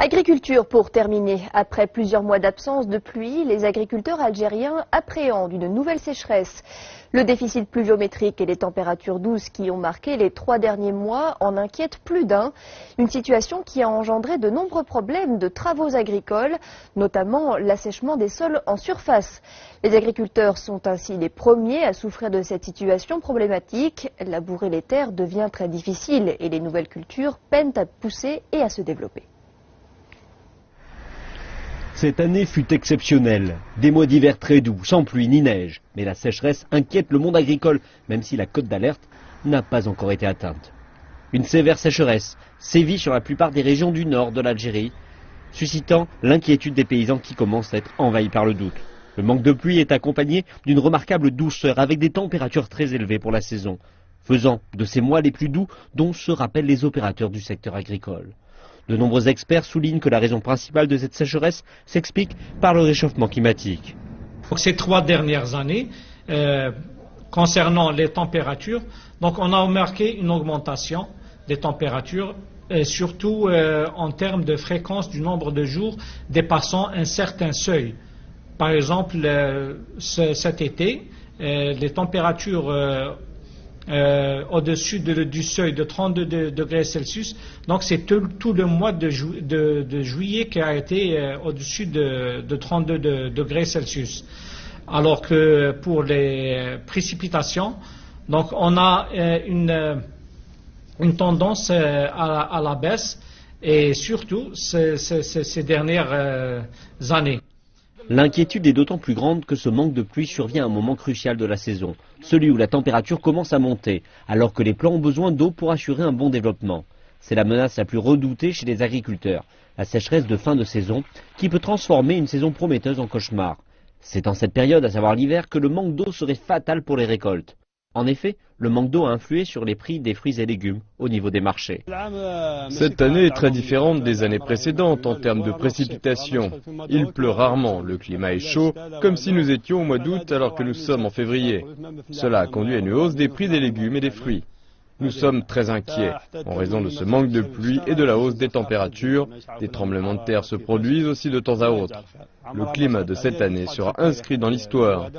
Agriculture pour terminer. Après plusieurs mois d'absence de pluie, les agriculteurs algériens appréhendent une nouvelle sécheresse. Le déficit pluviométrique et les températures douces qui ont marqué les 3 derniers mois en inquiètent plus d'un. Une situation qui a engendré de nombreux problèmes de travaux agricoles, notamment l'assèchement des sols en surface. Les agriculteurs sont ainsi les premiers à souffrir de cette situation problématique. Labourer les terres devient très difficile et les nouvelles cultures peinent à pousser et à se développer. Cette année fut exceptionnelle. Des mois d'hiver très doux, sans pluie ni neige. Mais la sécheresse inquiète le monde agricole, même si la cote d'alerte n'a pas encore été atteinte. Une sévère sécheresse sévit sur la plupart des régions du nord de l'Algérie, suscitant l'inquiétude des paysans qui commencent à être envahis par le doute. Le manque de pluie est accompagné d'une remarquable douceur avec des températures très élevées pour la saison, faisant de ces mois les plus doux dont se rappellent les opérateurs du secteur agricole. De nombreux experts soulignent que la raison principale de cette sécheresse s'explique par le réchauffement climatique. Ces 3 dernières années, concernant les températures, donc on a remarqué une augmentation des températures, surtout en termes de fréquence du nombre de jours dépassant un certain seuil. Par exemple, cet été, les températures au-dessus du seuil de 32 degrés Celsius. Donc c'est tout le mois de juillet qui a été au-dessus de 32 degrés Celsius. Alors que pour les précipitations, donc on a une tendance à la baisse et surtout ces dernières années. L'inquiétude est d'autant plus grande que ce manque de pluie survient à un moment crucial de la saison, celui où la température commence à monter, alors que les plants ont besoin d'eau pour assurer un bon développement. C'est la menace la plus redoutée chez les agriculteurs, la sécheresse de fin de saison, qui peut transformer une saison prometteuse en cauchemar. C'est en cette période, à savoir l'hiver, que le manque d'eau serait fatal pour les récoltes. En effet, le manque d'eau a influé sur les prix des fruits et légumes au niveau des marchés. Cette année est très différente des années précédentes en termes de précipitations. Il pleut rarement, le climat est chaud, comme si nous étions au mois d'août alors que nous sommes en février. Cela a conduit à une hausse des prix des légumes et des fruits. Nous sommes très inquiets en raison de ce manque de pluie et de la hausse des températures. Des tremblements de terre se produisent aussi de temps à autre. Le climat de cette année sera inscrit dans l'histoire.